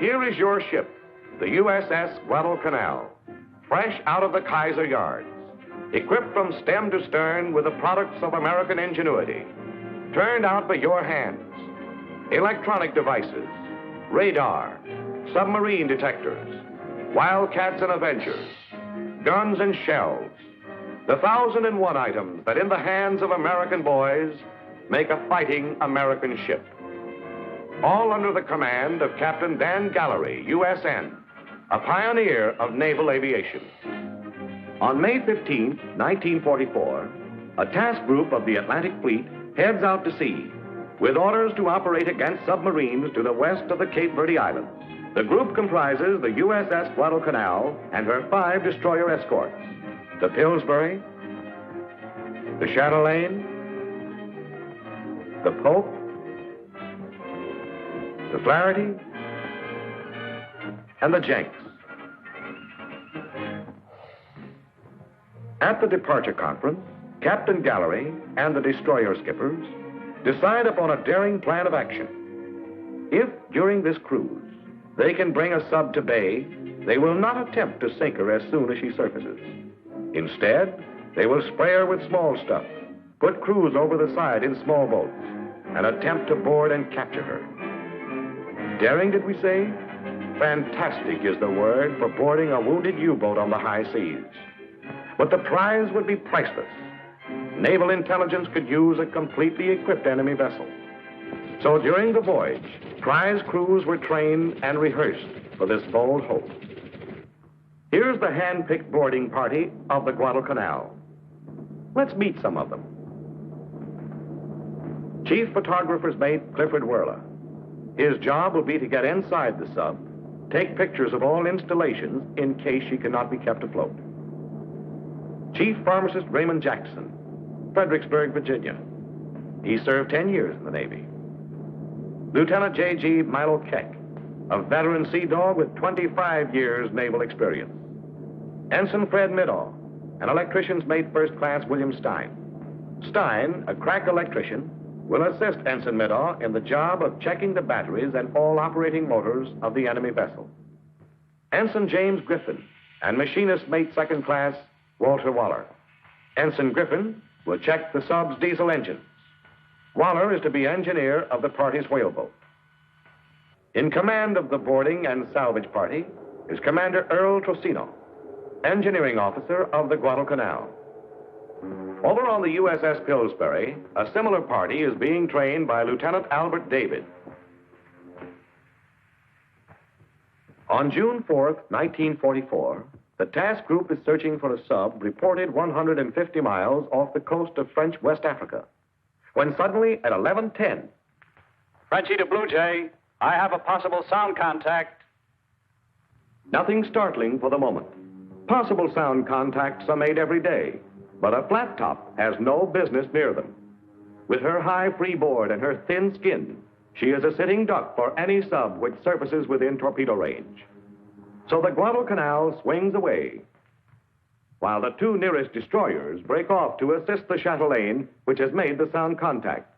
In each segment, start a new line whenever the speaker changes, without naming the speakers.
here is your ship, the USS Guadalcanal, fresh out of the Kaiser yards, equipped from stem to stern with the products of American ingenuity, turned out by your hands. Electronic devices, radar, submarine detectors, wildcats and avengers, guns and shells, the 1,001 items that in the hands of American boys make a fighting American ship. All under the command of Captain Dan Gallery, USN, a pioneer of naval aviation. On May 15, 1944, a task group of the Atlantic Fleet heads out to sea with orders to operate against submarines to the west of the Cape Verde Islands. The group comprises the USS Guadalcanal and her 5 destroyer escorts, the Pillsbury, the Chatelaine, the Pope, the Flaherty, and the Jenks. At the departure conference, Captain Gallery and the destroyer skippers decide upon a daring plan of action. If, during this cruise, they can bring a sub to bay, they will not attempt to sink her as soon as she surfaces. Instead, they will spray her with small stuff, put crews over the side in small boats, and attempt to board and capture her. Daring, did we say? Fantastic is the word for boarding a wounded U-boat on the high seas. But the prize would be priceless. Naval intelligence could use a completely equipped enemy vessel. So during the voyage, prize crews were trained and rehearsed for this bold hope. Here's the hand-picked boarding party of the Guadalcanal. Let's meet some of them. Chief Photographer's Mate Clifford Werla. His job will be to get inside the sub, take pictures of all installations in case she cannot be kept afloat. Chief Pharmacist Raymond Jackson, Fredericksburg, Virginia. He served 10 years in the Navy. Lieutenant J.G. Milo Keck, a veteran sea dog with 25 years naval experience. Ensign Fred Middaugh, an electrician's mate first class William Stein. Stein, a crack electrician, will assist Ensign Middaugh in the job of checking the batteries and all operating motors of the enemy vessel. Ensign James Griffin and machinist mate second class Walter Waller. Ensign Griffin will check the sub's diesel engines. Waller is to be engineer of the party's whaleboat. In command of the boarding and salvage party is Commander Earl Trocino, engineering officer of the Guadalcanal. Over on the USS Pillsbury, a similar party is being trained by Lieutenant Albert David. On June 4th, 1944, the task group is searching for a sub reported 150 miles off the coast of French West Africa, when suddenly at 11:10...
Frenchie to Blue Jay, I have a possible sound contact.
Nothing startling for the moment. Possible sound contacts are made every day, but a flat top has no business near them. With her high freeboard and her thin skin, she is a sitting duck for any sub which surfaces within torpedo range. So the Guadalcanal swings away, while the 2 nearest destroyers break off to assist the Chatelaine, which has made the sound contact.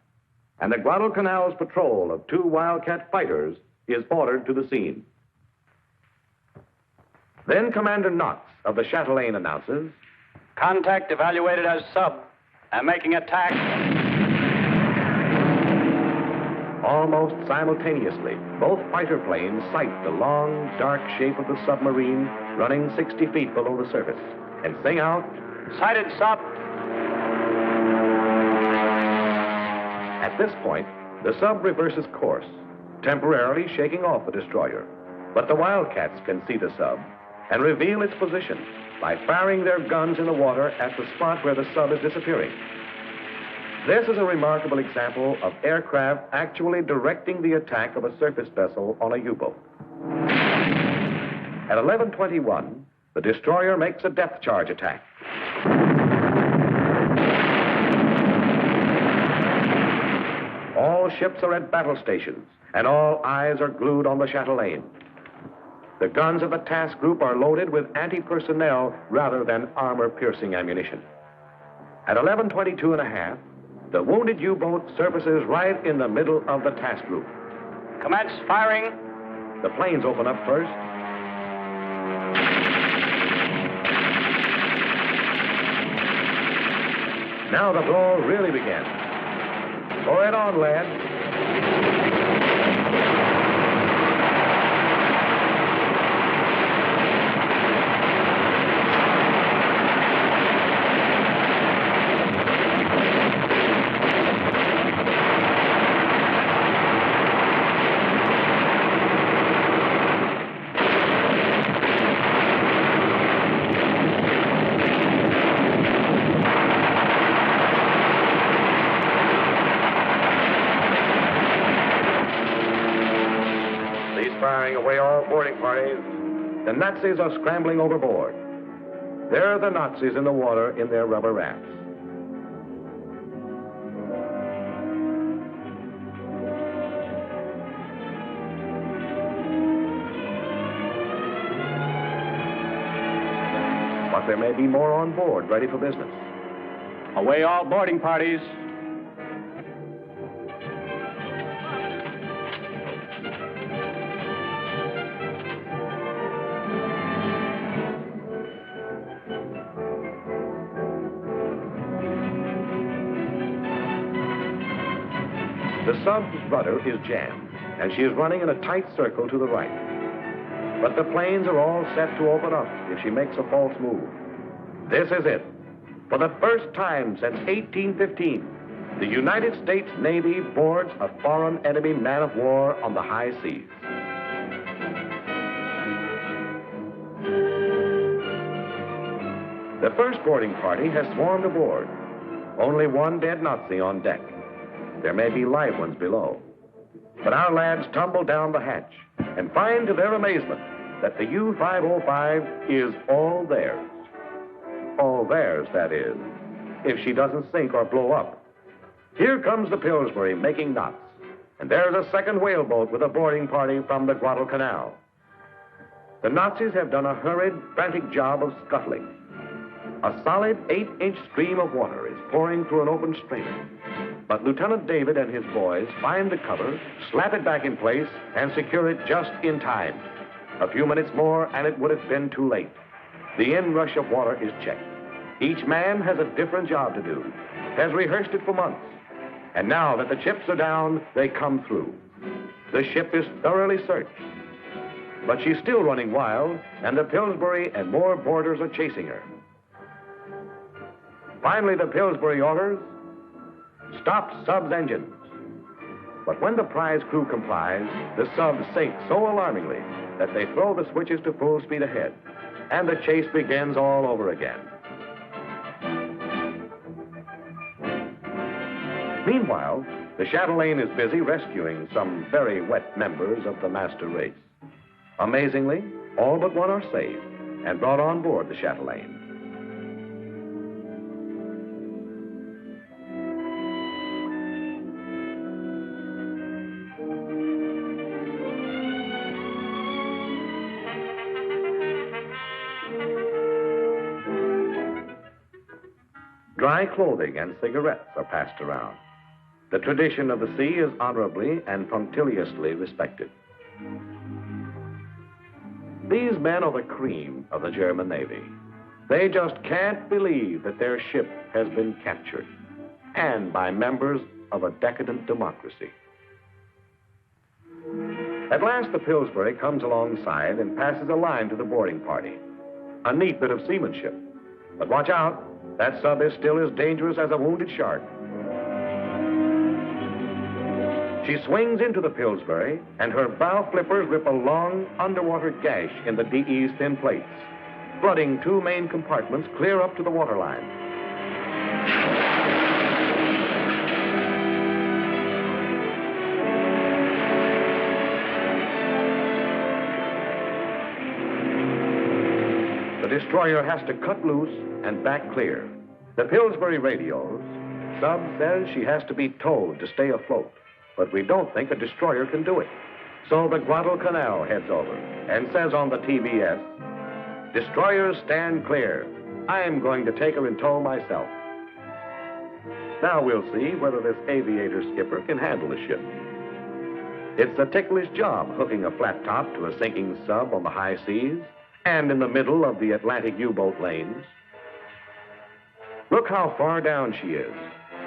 And the Guadalcanal's patrol of 2 Wildcat fighters is ordered to the scene. Then Commander Knox of the Chatelaine announces,
Contact evaluated as sub. I'm making attack.
Almost simultaneously, both fighter planes sight the long, dark shape of the submarine running 60 feet below the surface and sing out,
Sighted sub.
At this point, the sub reverses course, temporarily shaking off the destroyer. But the Wildcats can see the sub and reveal its position by firing their guns in the water at the spot where the sub is disappearing. This is a remarkable example of aircraft actually directing the attack of a surface vessel on a U-boat. At 11:21, the destroyer makes a depth charge attack. All ships are at battle stations, and all eyes are glued on the Chatelaine. The guns of the task group are loaded with anti-personnel rather than armor-piercing ammunition. At 11:22½, the wounded U-boat surfaces right in the middle of the task group.
Commence firing.
The planes open up first. Now the blow really begins. Go right on, lads. Firing away all boarding parties. The Nazis are scrambling overboard. There are the Nazis in the water in their rubber rafts. But there may be more on board, ready for business.
Away all boarding parties.
The sub's rudder is jammed, and she is running in a tight circle to the right. But the planes are all set to open up if she makes a false move. This is it. For the first time since 1815, the United States Navy boards a foreign enemy man of war on the high seas. The first boarding party has swarmed aboard. Only one dead Nazi on deck. There may be live ones below. But our lads tumble down the hatch and find to their amazement that the U-505 is all theirs. All theirs, that is, if she doesn't sink or blow up. Here comes the Pillsbury making knots, and there's a second whaleboat with a boarding party from the Guadalcanal. The Nazis have done a hurried, frantic job of scuttling. A solid 8-inch stream of water is pouring through an open strait. But Lieutenant David and his boys find the cover, slap it back in place, and secure it just in time. A few minutes more, and it would have been too late. The inrush of water is checked. Each man has a different job to do, has rehearsed it for months. And now that the chips are down, they come through. The ship is thoroughly searched. But she's still running wild, and the Pillsbury and more boarders are chasing her. Finally, the Pillsbury orders, "Stop sub's engines." But when the prize crew complies, the sub sinks so alarmingly that they throw the switches to full speed ahead, and the chase begins all over again. Meanwhile, the Chatelaine is busy rescuing some very wet members of the master race. Amazingly, all but one are saved and brought on board the Chatelaine. Dry clothing and cigarettes are passed around. The tradition of the sea is honorably and punctiliously respected. These men are the cream of the German Navy. They just can't believe that their ship has been captured, and by members of a decadent democracy. At last, the Pillsbury comes alongside and passes a line to the boarding party. A neat bit of seamanship. But watch out. That sub is still as dangerous as a wounded shark. She swings into the Pillsbury, and her bow flippers rip a long underwater gash in the DE's thin plates, flooding two main compartments clear up to the waterline. The destroyer has to cut loose and back clear. The Pillsbury radios, sub says she has to be towed to stay afloat, but we don't think a destroyer can do it. So the Guadalcanal heads over and says on the TBS, "Destroyers stand clear. I'm going to take her in tow myself." Now we'll see whether this aviator skipper can handle the ship. It's a ticklish job hooking a flat top to a sinking sub on the high seas and in the middle of the Atlantic U-boat lanes. Look how far down she is.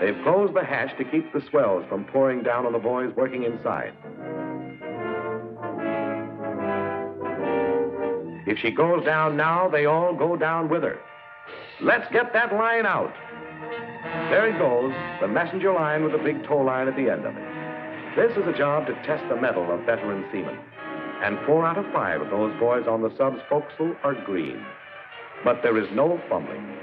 They've closed the hatch to keep the swells from pouring down on the boys working inside. If she goes down now, they all go down with her. Let's get that line out. There it goes, the messenger line with the big tow line at the end of it. This is a job to test the mettle of veteran seamen. And 4 out of 5 of those boys on the sub's forecastle are green. But there is no fumbling.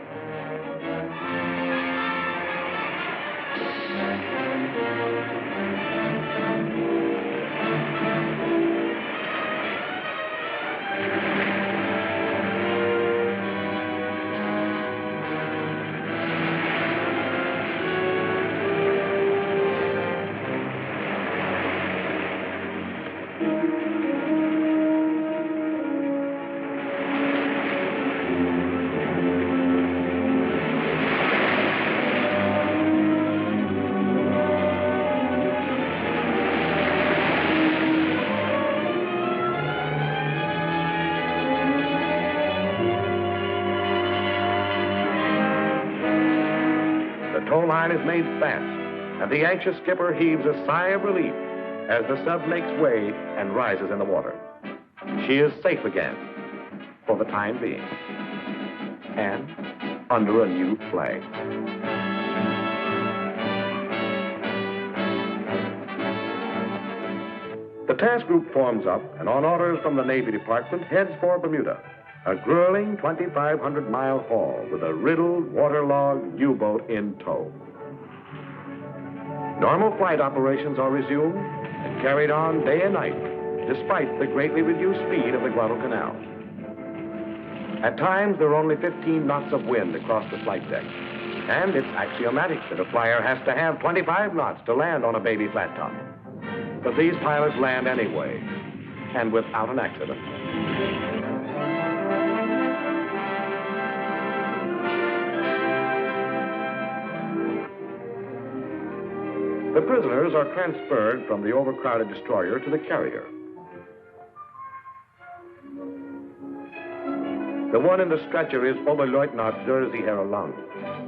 Line is made fast, and the anxious skipper heaves a sigh of relief as the sub makes way and rises in the water. She is safe again, for the time being, and under a new flag. The task group forms up, and on orders from the Navy Department, heads for Bermuda. A grueling 2,500-mile haul with a riddled, waterlogged U-boat in tow. Normal flight operations are resumed and carried on day and night, despite the greatly reduced speed of the Guadalcanal. At times, there are only 15 knots of wind across the flight deck, and it's axiomatic that a flyer has to have 25 knots to land on a baby flat top. But these pilots land anyway, and without an accident. The prisoners are transferred from the overcrowded destroyer to the carrier. The one in the stretcher is Oberleutnant Herr Lang,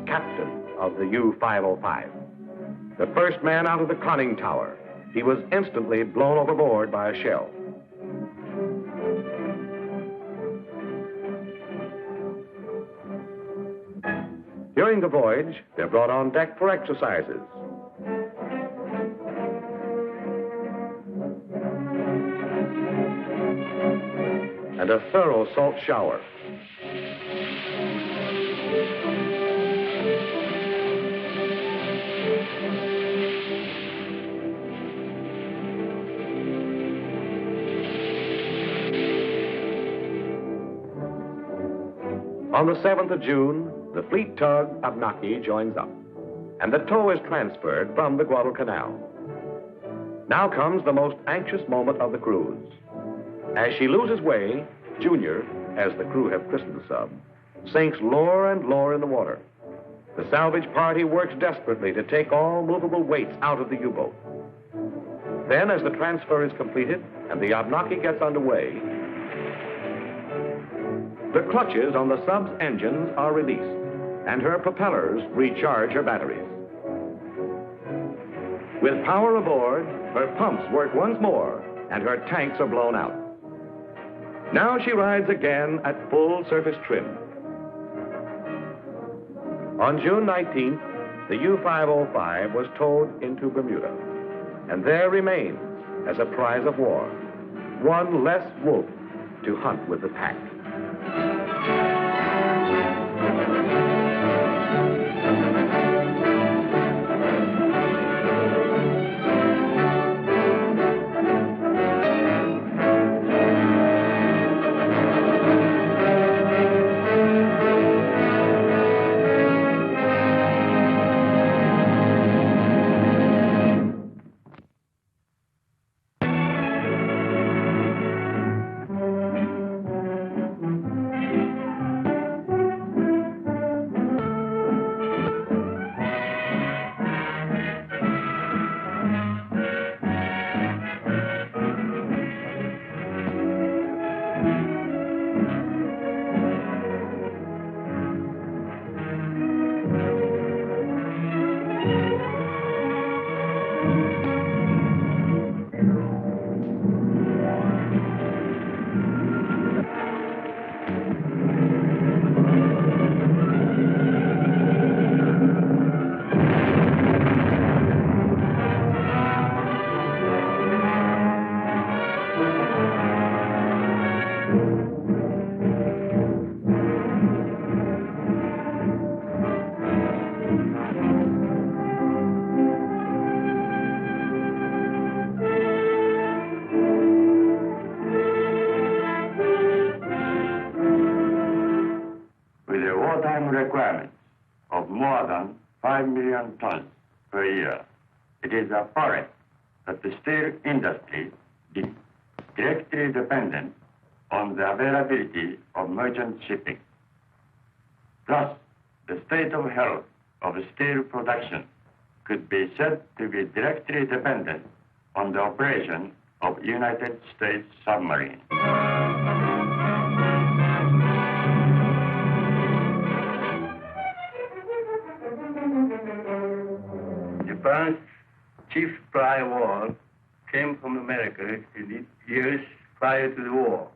captain of the U-505. The first man out of the conning tower. He was instantly blown overboard by a shell. During the voyage, they're brought on deck for exercises. And a thorough salt shower. On the 7th of June, the fleet tug Abnaki joins up, and the tow is transferred from the Guadalcanal. Now comes the most anxious moment of the cruise. As she loses way, Junior, as the crew have christened the sub, sinks lower and lower in the water. The salvage party works desperately to take all movable weights out of the U-boat. Then, as the transfer is completed and the Abnaki gets underway, the clutches on the sub's engines are released, and her propellers recharge her batteries. With power aboard, her pumps work once more, and her tanks are blown out. Now she rides again at full surface trim. On June 19th, the U-505 was towed into Bermuda, and there remains as a prize of war, one less wolf to hunt with the pack.
more than 5 million tons per year. It is apparent that the steel industry is directly dependent on the availability of merchant shipping. Thus, the state of health of steel production could be said to be directly dependent on the operation of United States submarines. Japan's chief supply of oil came from America in the years prior to the war.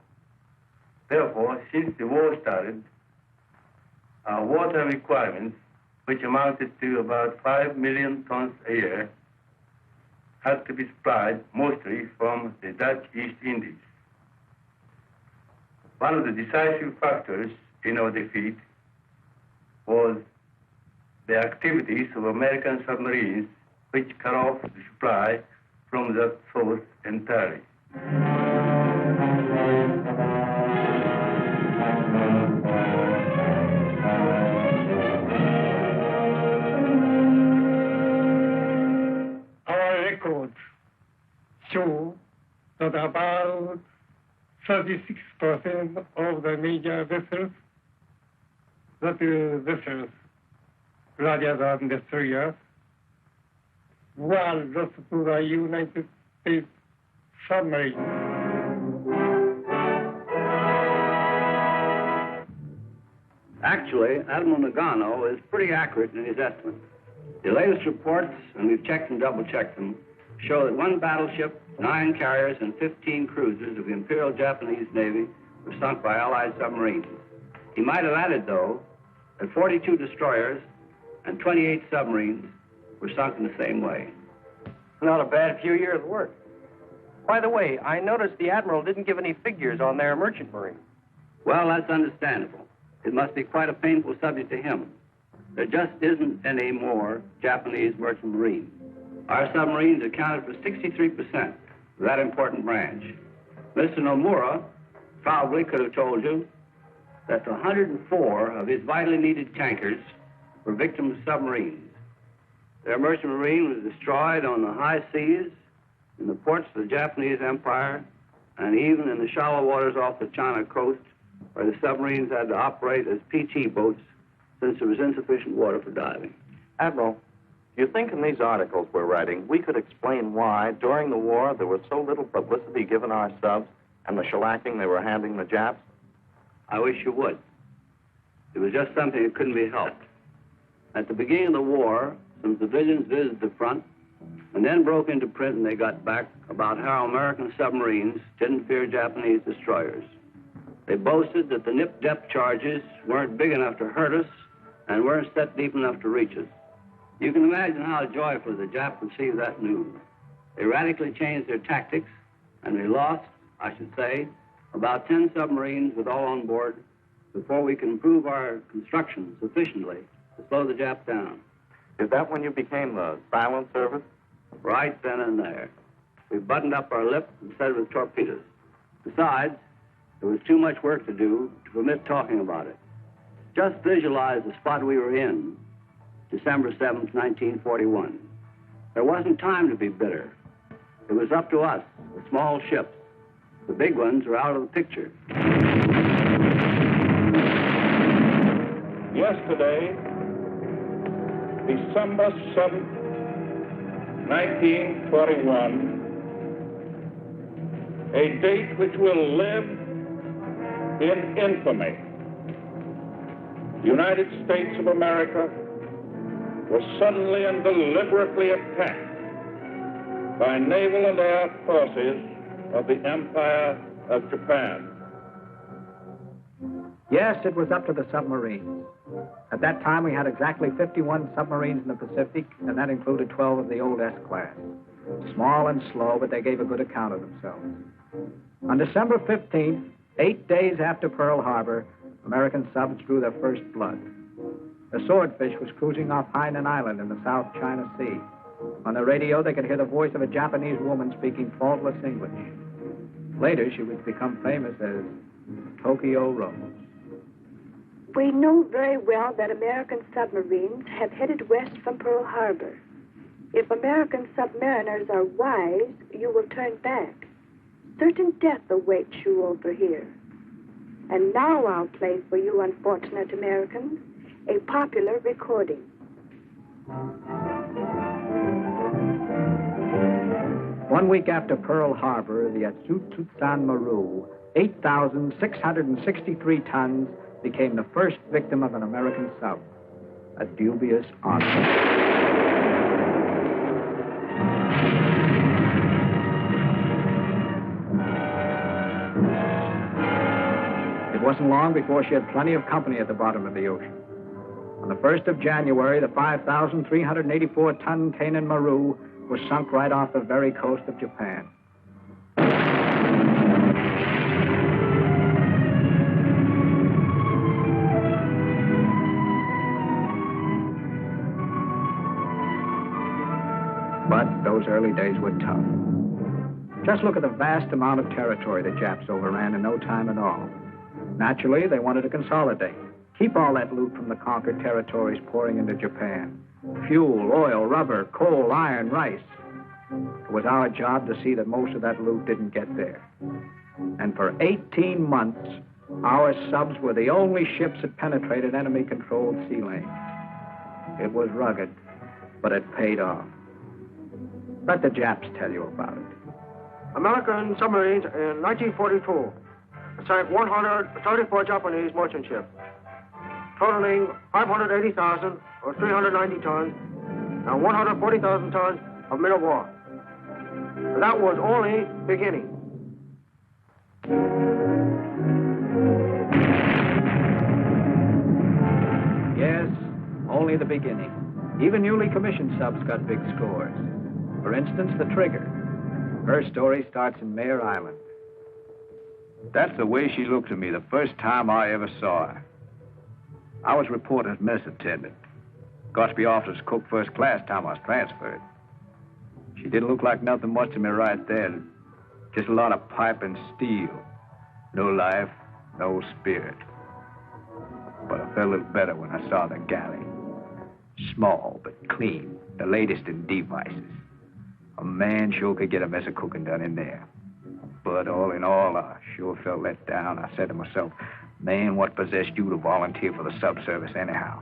Therefore, since the war started, our water requirements, which amounted to about 5 million tons a year, had to be supplied mostly from the Dutch East Indies. One of the decisive factors in our defeat was the activities of American submarines, which cut off the supply from that source entirely.
Our records show that about 36% of the major vessels, larger than destroyers, were lost to the United States submarine.
Actually, Admiral Nagano is pretty accurate in his estimates. The latest reports, and we've checked and double-checked them, show that 1 battleship, 9 carriers, and 15 cruisers of the Imperial Japanese Navy were sunk by Allied submarines. He might have added, though, that 42 destroyers and 28 submarines were sunk in the same way.
Not a bad few years' work. By the way, I noticed the Admiral didn't give any figures on their merchant marine.
Well, that's understandable. It must be quite a painful subject to him. There just isn't any more Japanese merchant marine. Our submarines accounted for 63% of that important branch. Mr. Nomura probably could have told you that 104 of his vitally needed tankers were victims of submarines. Their merchant marine was destroyed on the high seas, in the ports of the Japanese Empire, and even in the shallow waters off the China coast, where the submarines had to operate as PT boats since there was insufficient water for diving.
Admiral, do you think in these articles we're writing, we could explain why, during the war, there was so little publicity given our subs and the shellacking they were handing the Japs?
I wish you would. It was just something that couldn't be helped. At the beginning of the war, some civilians visited the front and then broke into print and they got back about how American submarines didn't fear Japanese destroyers. They boasted that the nip depth charges weren't big enough to hurt us and weren't set deep enough to reach us. You can imagine how joyfully the Japs received that news. They radically changed their tactics, and we lost, I should say, about 10 submarines with all on board before we could improve our construction sufficiently to slow the Japs down.
Is that when you became the silent service?
Right then and there. We buttoned up our lip instead with torpedoes. Besides, there was too much work to do to permit talking about it. Just visualize the spot we were in, December 7th, 1941. There wasn't time to be bitter. It was up to us, the small ships. The big ones were out of the picture.
Yesterday, December 7th, 1941, a date which will live in infamy. The United States of America was suddenly and deliberately attacked by naval and air forces of the Empire of Japan.
Yes, it was up to the submarines. At that time, we had exactly 51 submarines in the Pacific, and that included 12 of the old S-class. Small and slow, but they gave a good account of themselves. On December 15th, 8 days after Pearl Harbor, American subs drew their first blood. The Swordfish was cruising off Hainan Island in the South China Sea. On the radio, they could hear the voice of a Japanese woman speaking faultless English. Later, she would become famous as Tokyo Rose.
We know very well that American submarines have headed west from Pearl Harbor. If American submariners are wise, you will turn back. Certain death awaits you over here. And now I'll play for you unfortunate Americans a popular recording.
One week after Pearl Harbor, the Atsutsusan Maru, 8,663 tons, became the first victim of an American sub, a dubious honor. It wasn't long before she had plenty of company at the bottom of the ocean. On the 1st of January, the 5,384-ton Kanan Maru was sunk right off the very coast of Japan. But those early days were tough. Just look at the vast amount of territory the Japs overran in no time at all. Naturally, they wanted to consolidate. Keep all that loot from the conquered territories pouring into Japan. Fuel, oil, rubber, coal, iron, rice. It was our job to see that most of that loot didn't get there. And for 18 months, our subs were the only ships that penetrated enemy-controlled sea lanes. It was rugged, but it paid off. Let the Japs tell you about it.
American submarines in 1942 sank 134 Japanese merchant ships, totaling 580,000 or 390 tons and 140,000 tons of men of war. And that was only beginning.
Yes, only the beginning. Even newly commissioned subs got big scores. For instance, the Trigger. Her story starts in Mare Island.
That's the way she looked at me the first time I ever saw her. I was reporter's mess attendant. Got to be officer's cook first class time I was transferred. She didn't look like nothing much to me right then. Just a lot of pipe and steel. No life, no spirit. But I felt a little better when I saw the galley. Small but clean, the latest in devices. A man sure could get a mess of cooking done in there. But all in all, I sure felt let down. I said to myself, man, what possessed you to volunteer for the subservice anyhow?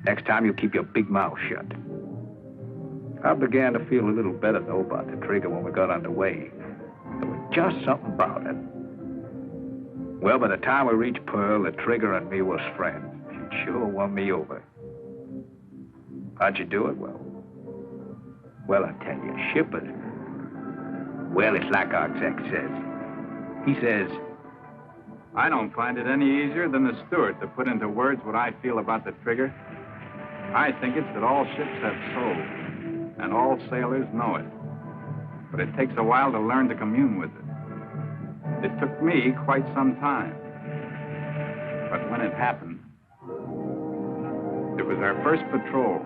Next time you keep your big mouth shut. I began to feel a little better, though, about the Trigger when we got underway. There was just something about it. Well, by the time we reached Pearl, the Trigger and me was friends. She sure won me over. How'd you do it? Well, I tell you, shippers, well, it's like our exec says. He says,
I don't find it any easier than the steward to put into words what I feel about the Trigger. I think it's that all ships have souls, and all sailors know it. But it takes a while to learn to commune with it. It took me quite some time. But when it happened, it was our first patrol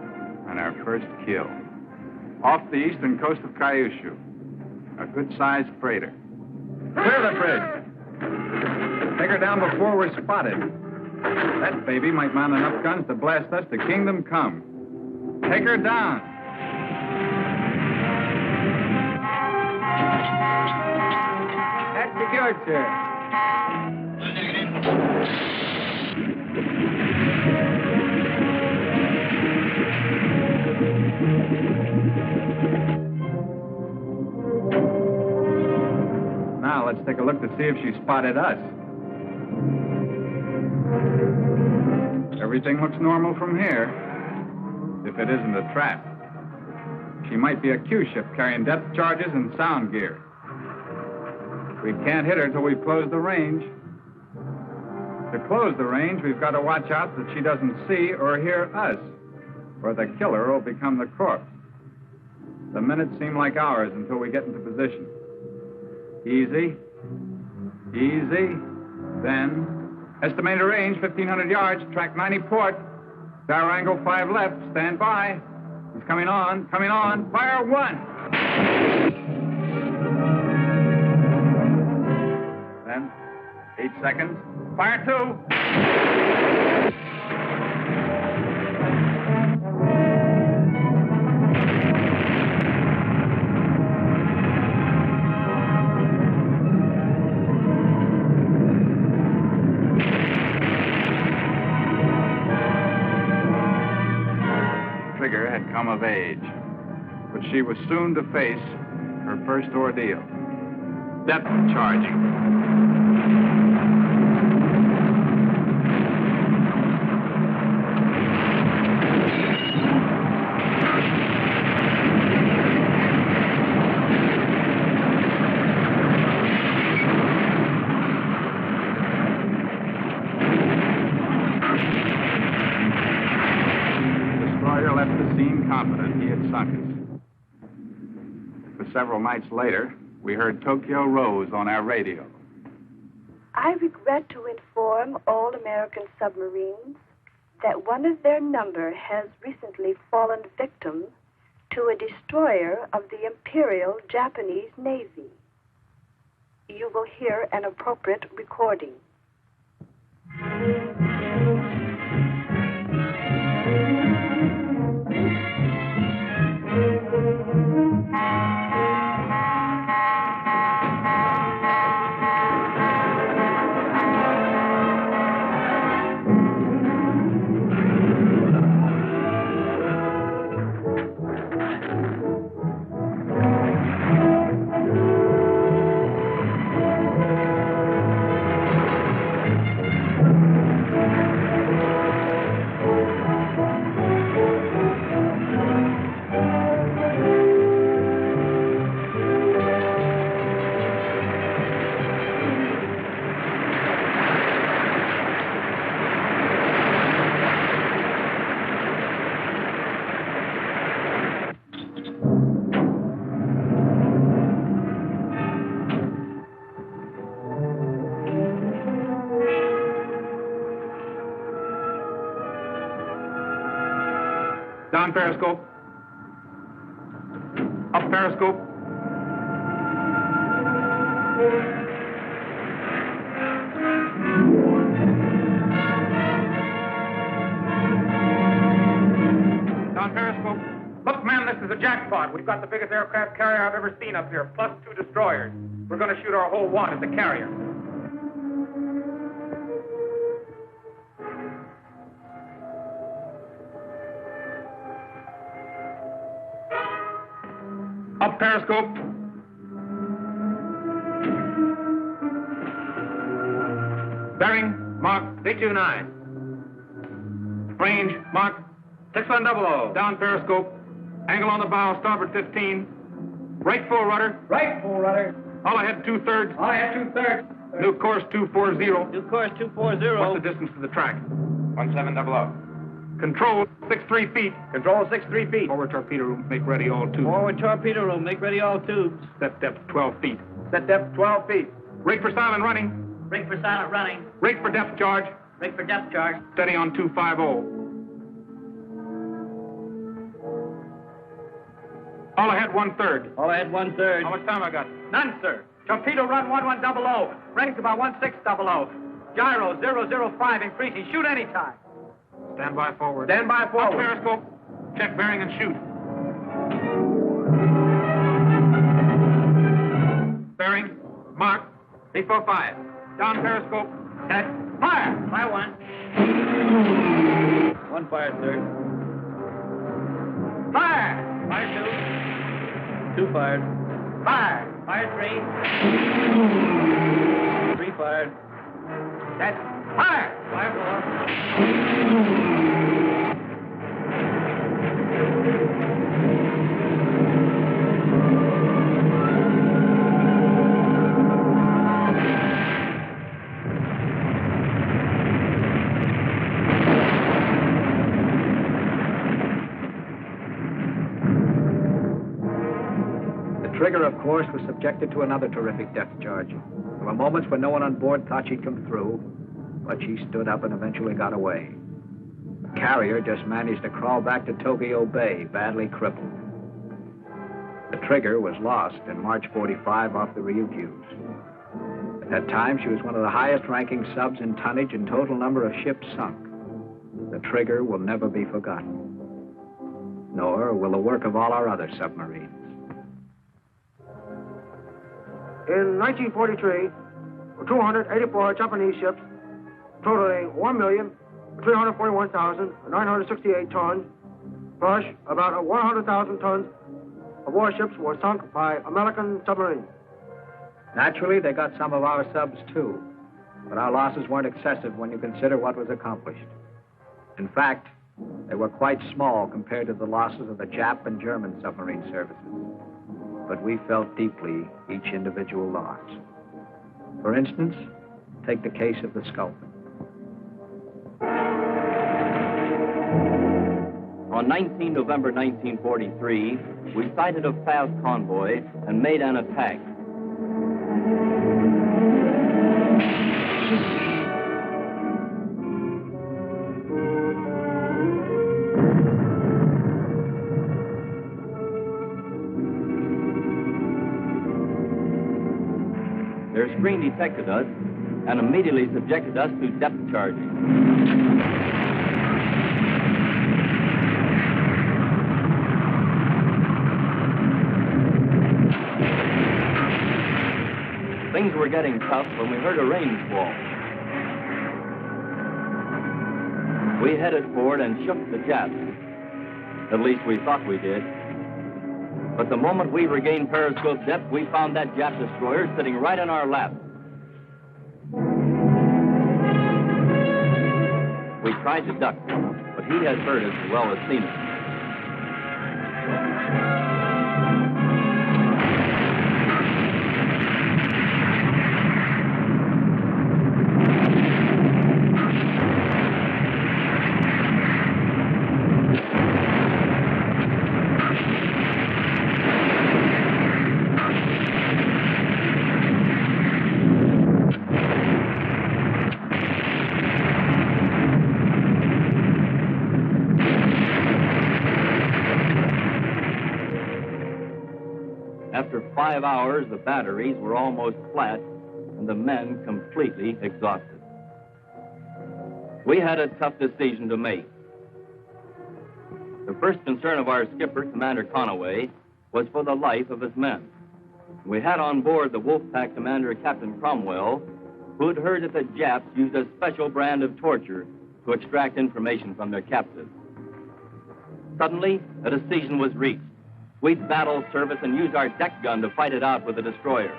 and our first kill. Off the eastern coast of Kyushu, a good-sized freighter. Clear the bridge. Take her down before we're spotted. That baby might mount enough guns to blast us to kingdom come. Take her down. That's secured, sir. Now, let's take a look to see if she spotted us. Everything looks normal from here, if it isn't a trap. She might be a Q ship carrying depth charges and sound gear. We can't hit her till we've closed the range. To close the range, we've got to watch out that she doesn't see or hear us, or the killer will become the corpse. The minutes seem like hours until we get into position. Easy. Easy. Then, estimated range, 1,500 yards, track 90 port. Tower angle 5 left, stand by. He's coming on, fire 1. Then, 8 seconds. Fire 2. Trigger had come of age, but she was soon to face her first ordeal. Depth charging. Confident he had sunk us. For several nights later, we heard Tokyo Rose on our radio.
I regret to inform all American submarines that one of their number has recently fallen victim to a destroyer of the Imperial Japanese Navy. You will hear an appropriate recording.
Down periscope. Up periscope. Down periscope. Look, man, this is a jackpot. We've got the biggest aircraft carrier I've ever seen up here, plus 2 destroyers. We're going to shoot our whole wad at the carrier. Up periscope. Bearing, mark 329. Range, mark 6100. Down periscope. Angle on the bow, starboard 15. Right full rudder.
Right, full rudder.
All ahead 2/3.
All ahead 2/3.
New course 240.
New course 240.
What's the distance to the track? 1700. Control 63 feet.
Control 63 feet.
Forward torpedo room, make ready all tubes.
Forward torpedo room, make ready all tubes.
Set depth 12 feet.
Set depth 12 feet.
Rig for silent running.
Rig for silent running.
Rig for depth charge.
Rig for depth charge.
Steady on 250. All ahead 1/3.
All ahead 1/3.
How much time I got?
None, sir. Torpedo run 1100. Range about 1600. Gyro 005 increasing. Shoot any time.
Stand by forward.
Stand by
Up
forward.
periscope. Check bearing and shoot. Bearing. Mark. 345. Down periscope. Set. Fire.
Fire 1. 1 fire, sir.
Fire.
Fire 2. 2 fired.
Fire.
Fire 3. 3 fired.
Set. Fire.
Fire 4.
The trigger, of course, was subjected to another terrific depth charge. There were moments when no one on board thought she'd come through, but she stood up and eventually got away. The carrier just managed to crawl back to Tokyo Bay, badly crippled. The trigger was lost in March 45 off the Ryukyus. The At that time, she was one of the highest-ranking subs in tonnage and total number of ships sunk. The trigger will never be forgotten, nor will the work of all our other submarines.
In 1943, 284 Japanese ships, totaling 1,341,968 tons, plus about 100,000 tons of warships were sunk by American submarines.
Naturally, they got some of our subs, too, but our losses weren't excessive when you consider what was accomplished. In fact, they were quite small compared to the losses of the Jap and German submarine services. But we felt deeply each individual loss. For instance, take the case of the Sculpin.
On 19 November 1943, we sighted a fast convoy and made an attack. Their screen detected us and immediately subjected us to depth charging. Things were getting tough when we heard a rain squall. We headed forward and shook the Japs. At least we thought we did. But the moment we regained periscope depth, we found that Jap destroyer sitting right in our lap. We tried to duck, but he had heard us as well as seen us. After 5 hours, the batteries were almost flat and the men completely exhausted. We had a tough decision to make. The first concern of our skipper, Commander Conaway, was for the life of his men. We had on board the Wolfpack commander, Captain Cromwell, who had heard that the Japs used a special brand of torture to extract information from their captives. Suddenly, a decision was reached. We'd battle service and use our deck gun to fight it out with the destroyer.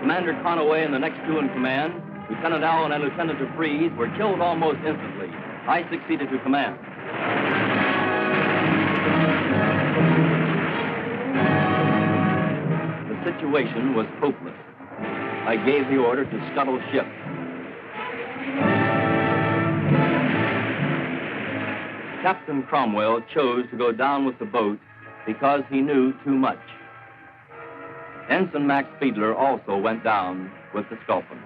Commander Conaway and the next two in command, Lieutenant Allen and Lieutenant DeFries, were killed almost instantly. I succeeded to command. The situation was hopeless. I gave the order to scuttle ship. Captain Cromwell chose to go down with the boat because he knew too much. Ensign Max Fiedler also went down with the Sculpin.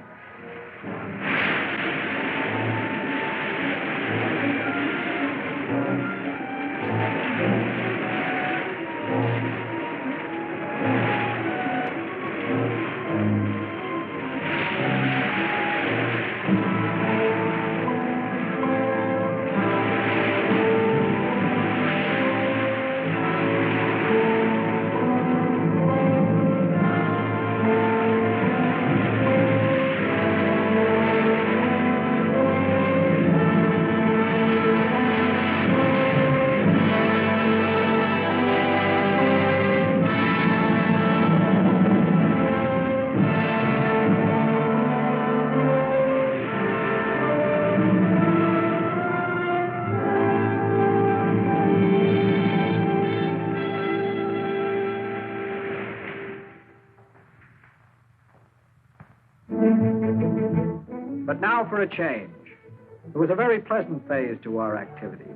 But now for a change. It was a very pleasant phase to our activities.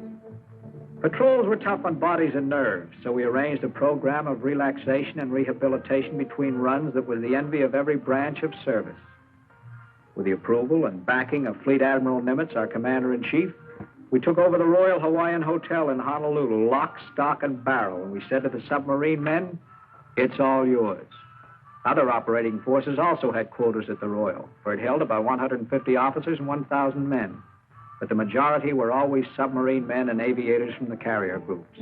Patrols were tough on bodies and nerves, so we arranged a program of relaxation and rehabilitation between runs that was the envy of every branch of service. With the approval and backing of Fleet Admiral Nimitz, our commander-in-chief, we took over the Royal Hawaiian Hotel in Honolulu, lock, stock, and barrel, and we said to the submarine men, "It's all yours." Other operating forces also had quotas at the Royal, for it held about 150 officers and 1,000 men. But the majority were always submarine men and aviators from the carrier groups.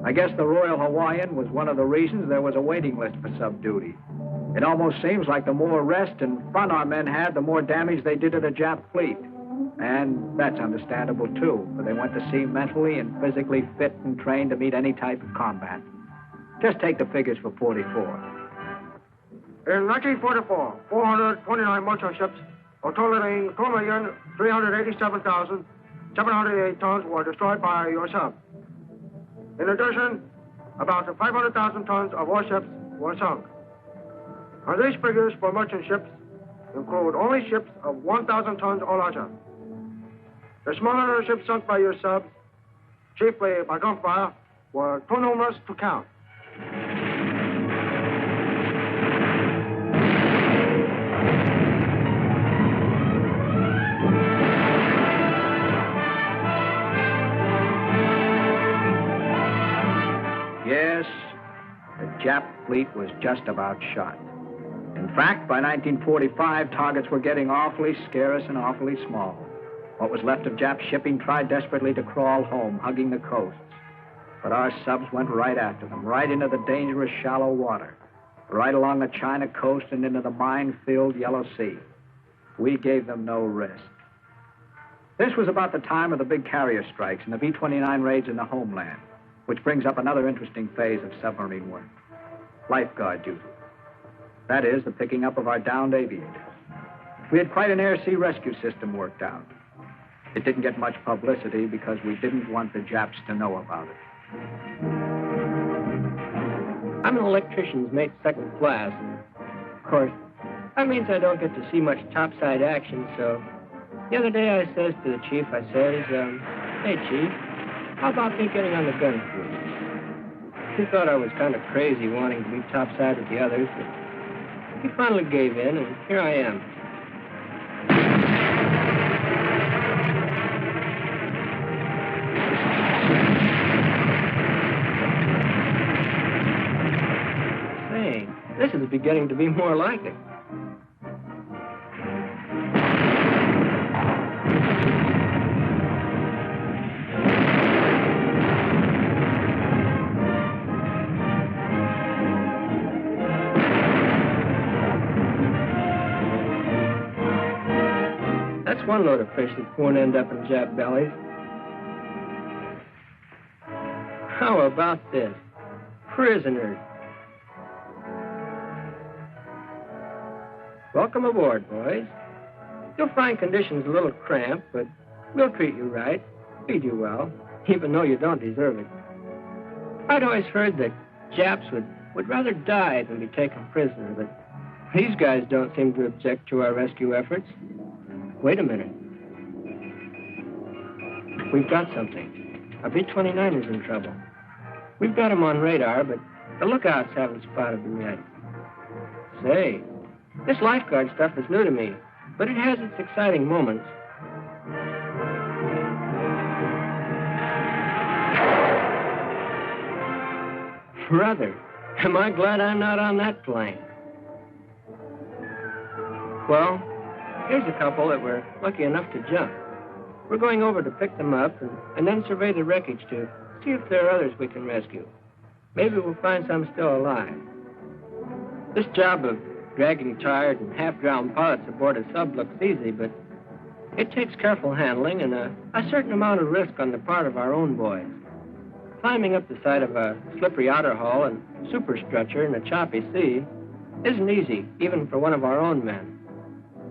I guess the Royal Hawaiian was one of the reasons there was a waiting list for sub-duty. It almost seems like the more rest and fun our men had, the more damage they did to the Jap fleet. And that's understandable, too, for they went to sea mentally and physically fit and trained to meet any type of combat. Just take the figures for 44.
In 1944, 429 merchant ships, totaling 2,387,708 tons, were destroyed by your sub. In addition, about 500,000 tons of warships were sunk. And these figures for merchant ships include only ships of 1,000 tons or larger. The smaller ships sunk by your subs, chiefly by gunfire, were too numerous to count.
Yes, the Jap fleet was just about shot. In fact, by 1945, targets were getting awfully scarce and awfully small. What was left of Jap shipping tried desperately to crawl home, hugging the coasts. But our subs went right after them, right into the dangerous shallow water, right along the China coast and into the mine-filled Yellow Sea. We gave them no rest. This was about the time of the big carrier strikes and the B-29 raids in the homeland, which brings up another interesting phase of submarine work, lifeguard duty. That is, the picking up of our downed aviators. We had quite an air-sea rescue system worked out. It didn't get much publicity because we didn't want the Japs to know about it.
I'm an electrician's mate, second class. Of course, that means I don't get to see much topside action, so the other day I says to the chief, I says, "Hey, Chief, how about me getting on the gun crew?" He thought I was kind of crazy wanting to be topside with the others, but he finally gave in, and here I am. Say, this is beginning to be more like it. That's one load of fish that won't end up in Jap bellies. How about this? Prisoners. Welcome aboard, boys. You'll find conditions a little cramped, but we'll treat you right, feed you well, even though you don't deserve it. I'd always heard that Japs would rather die than be taken prisoner, but these guys don't seem to object to our rescue efforts. Wait a minute. We've got something. Our B-29 is in trouble. We've got him on radar, but the lookouts haven't spotted him yet. Say, this lifeguard stuff is new to me, but it has its exciting moments. Brother, am I glad I'm not on that plane. Well, here's a couple that were lucky enough to jump. We're going over to pick them up and then survey the wreckage to see if there are others we can rescue. Maybe we'll find some still alive. This job of dragging tired and half-drowned pilots aboard a sub looks easy, but it takes careful handling and a certain amount of risk on the part of our own boys. Climbing up the side of a slippery outer hull and superstructure in a choppy sea isn't easy, even for one of our own men.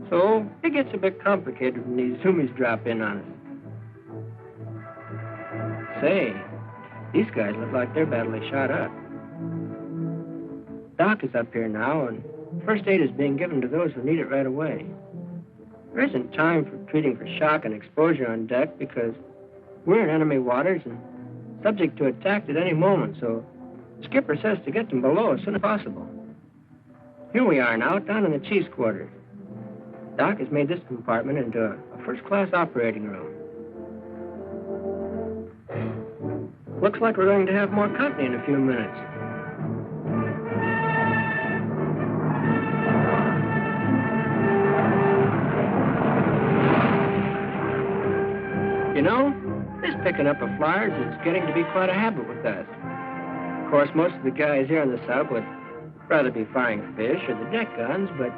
So it gets a bit complicated when these zoomies drop in on us. Say, these guys look like they're badly shot up. Doc is up here now, and first aid is being given to those who need it right away. There isn't time for treating for shock and exposure on deck because we're in enemy waters and subject to attack at any moment, so the skipper says to get them below as soon as possible. Here we are now, down in the chief's quarters. Doc has made this compartment into a first-class operating room. Looks like we're going to have more company in a few minutes. You know, this picking up of flyers is getting to be quite a habit with us. Of course, most of the guys here on the sub would rather be firing fish or the deck guns, but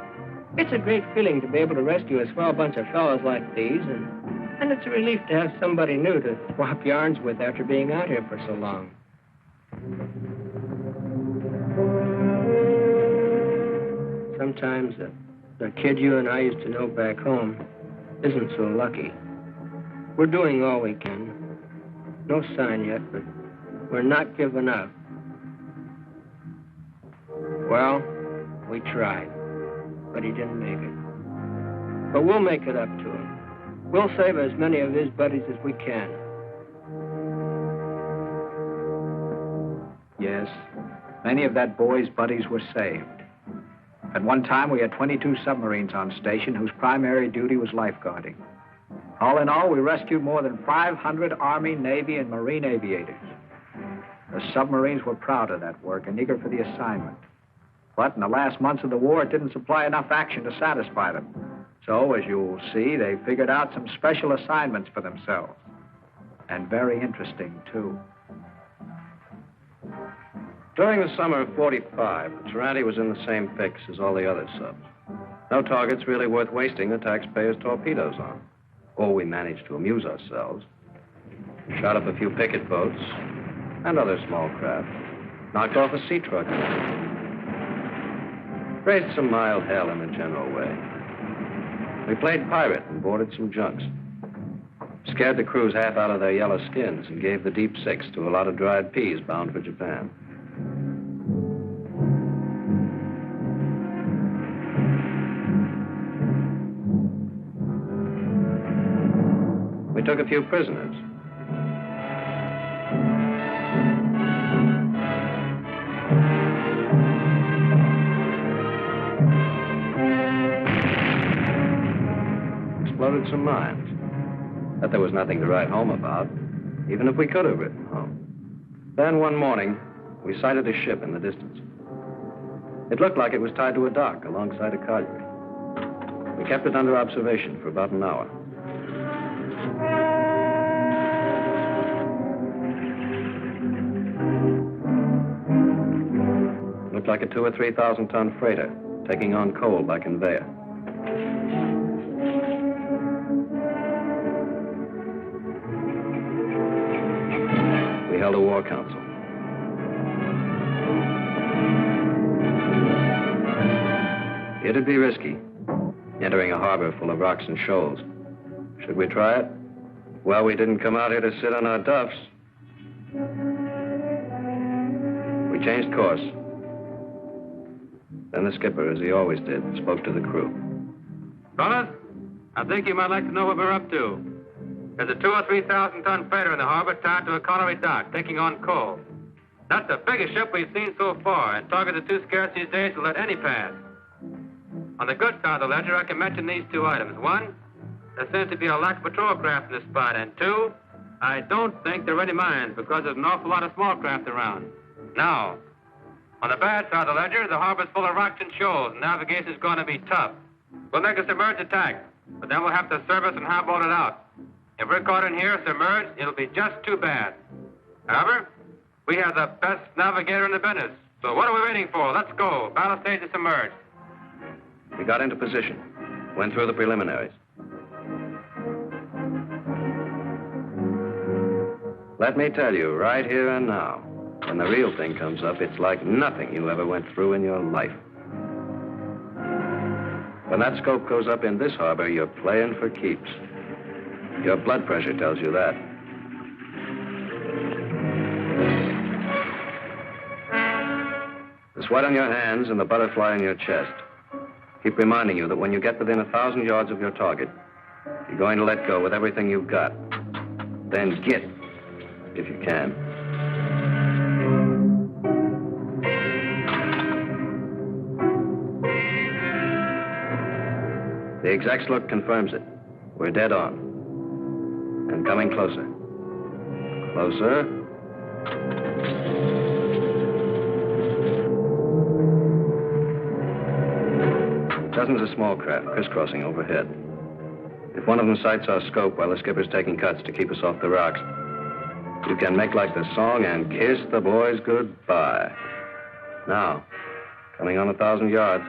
it's a great feeling to be able to rescue a swell bunch of fellows like these, and it's a relief to have somebody new to swap yarns with after being out here for so long. Sometimes the kid you and I used to know back home isn't so lucky. We're doing all we can. No sign yet, but we're not giving up. Well, we tried, but he didn't make it. But we'll make it up to him. We'll save as many of his buddies as we can.
Yes, many of that boy's buddies were saved. At one time, we had 22 submarines on station whose primary duty was lifeguarding. All in all, we rescued more than 500 Army, Navy, and Marine aviators. The submarines were proud of that work and eager for the assignment. But in the last months of the war, it didn't supply enough action to satisfy them. So, as you'll see, they figured out some special assignments for themselves. And very interesting, too.
During the summer of '45, the Tarante was in the same fix as all the other subs. No targets really worth wasting the taxpayers' torpedoes on. Or we managed to amuse ourselves. Shot up a few picket boats and other small craft. Knocked off a sea truck. Raised some mild hell in a general way. We played pirate and boarded some junks. Scared the crews half out of their yellow skins and gave the deep six to a lot of dried peas bound for Japan. We took a few prisoners. Exploded some mines. That there was nothing to write home about, even if we could have written home. Then one morning, we sighted a ship in the distance. It looked like it was tied to a dock alongside a colliery. We kept it under observation for about an hour. Looked like a 2,000 or 3,000 ton freighter taking on coal by conveyor. We held a war council. It'd be risky, entering a harbor full of rocks and shoals. Should we try it? Well, we didn't come out here to sit on our duffs. We changed course. Then the skipper, as he always did, spoke to the crew.
Fellas, I think you might like to know what we're up to. There's a 2,000 or 3,000 ton freighter in the harbor tied to a colliery dock, taking on coal. That's the biggest ship we've seen so far, and targets are too scarce these days to let any pass. On the good side of the ledger, I can mention these two items. One, there seems to be a lack of patrol craft in this spot, and two, I don't think there are any mines because there's an awful lot of small craft around. Now, on the bad side of the ledger, the harbor's full of rocks and shoals, and navigation's going to be tough. We'll make a submerged attack, but then we'll have to service and highball it out. If we're caught in here submerged, it'll be just too bad. However, we have the best navigator in the business. So what are we waiting for? Let's go. Battle stage is submerged.
We got into position. Went through the preliminaries. Let me tell you, right here and now, when the real thing comes up, it's like nothing you ever went through in your life. When that scope goes up in this harbor, you're playing for keeps. Your blood pressure tells you that. The sweat on your hands and the butterfly in your chest keep reminding you that when you get within 1,000 yards of your target, you're going to let go with everything you've got. Then get, if you can. The exec's look confirms it. We're dead on. And coming closer. Closer. Dozens of small craft crisscrossing overhead. If one of them sights our scope while the skipper's taking cuts to keep us off the rocks, you can make like the song and kiss the boys goodbye. Now, coming on 1,000 yards.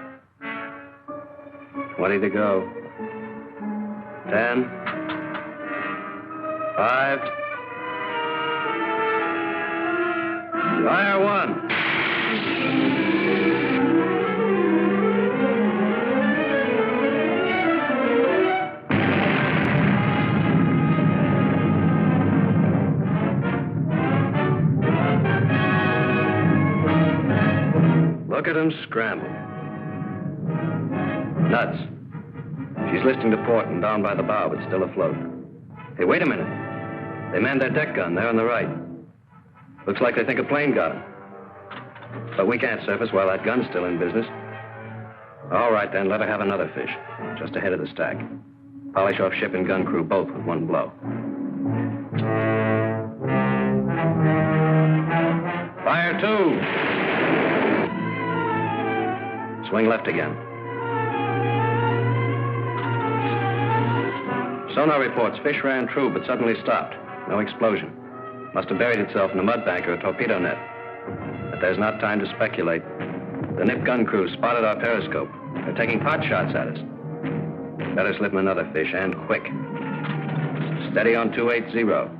20 to go. 10. 5. Fire 1. Look at him scramble. Nuts. She's listing to port and down by the bow, but still afloat. Hey, wait a minute. They manned their deck gun there on the right. Looks like they think a plane got 'em. But we can't surface while that gun's still in business. All right, then, let her have another fish, just ahead of the stack. Polish off ship and gun crew both with one blow. Fire 2. Swing left again. Sonar reports fish ran true, but suddenly stopped. No explosion. Must have buried itself in a mud bank or a torpedo net. But there's not time to speculate. The Nip gun crew spotted our periscope. They're taking pot shots at us. Better slip them another fish, and quick. Steady on 280.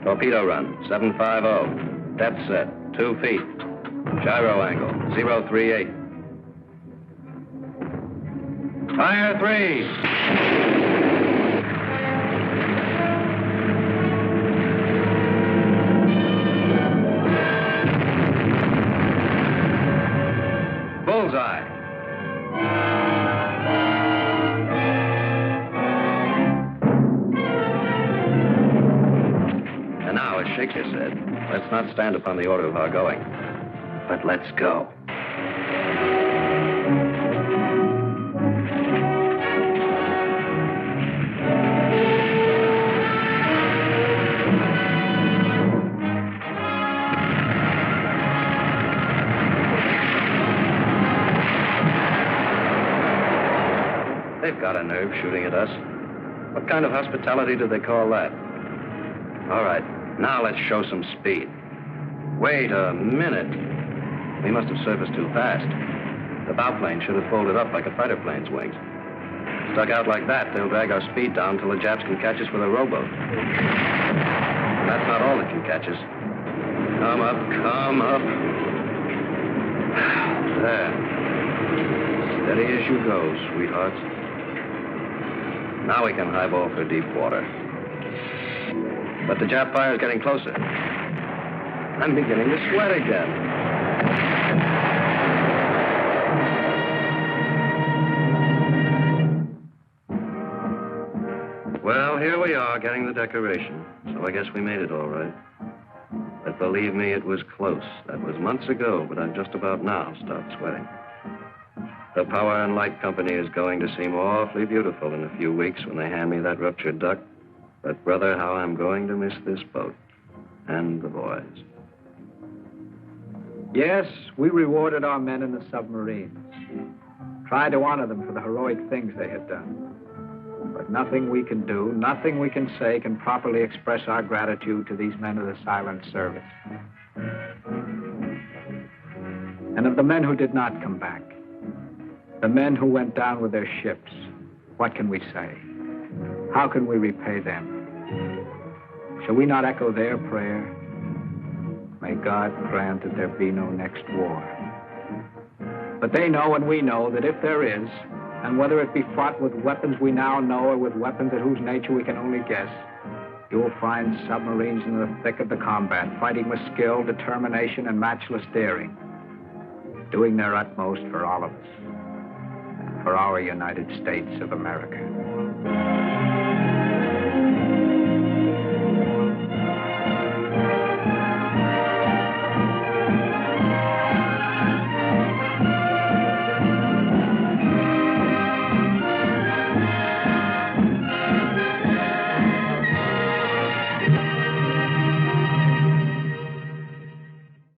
Torpedo run, 750. Depth set, 2 feet. Gyro angle, 038. Fire 3. Bullseye. And now, as Shakespeare said, let's not stand upon the order of our going, but let's go. They've got a nerve shooting at us. What kind of hospitality do they call that? All right, now let's show some speed. Wait a minute. We must have surfaced too fast. The bow plane should have folded up like a fighter plane's wings. Stuck out like that, they'll drag our speed down until the Japs can catch us with a rowboat. And that's not all that can catch us. Come up, come up. There. Steady as you go, sweethearts. Now we can highball for deep water. But the Jap fire's getting closer. I'm beginning to sweat again. Well, here we are, getting the decoration. So I guess we made it all right. But believe me, it was close. That was months ago, but I've just about now stopped sweating. The Power and Light Company is going to seem awfully beautiful in a few weeks when they hand me that ruptured duck. But, brother, how I'm going to miss this boat. And the boys.
Yes, we rewarded our men in the submarines. Try to honor them for the heroic things they had done. But nothing we can do, nothing we can say can properly express our gratitude to these men of the silent service. And of the men who did not come back, the men who went down with their ships, what can we say? How can we repay them? Shall we not echo their prayer? May God grant that there be no next war. But they know and we know that if there is, and whether it be fought with weapons we now know or with weapons at whose nature we can only guess, you will find submarines in the thick of the combat, fighting with skill, determination, and matchless daring, doing their utmost for all of us, and for our United States of America.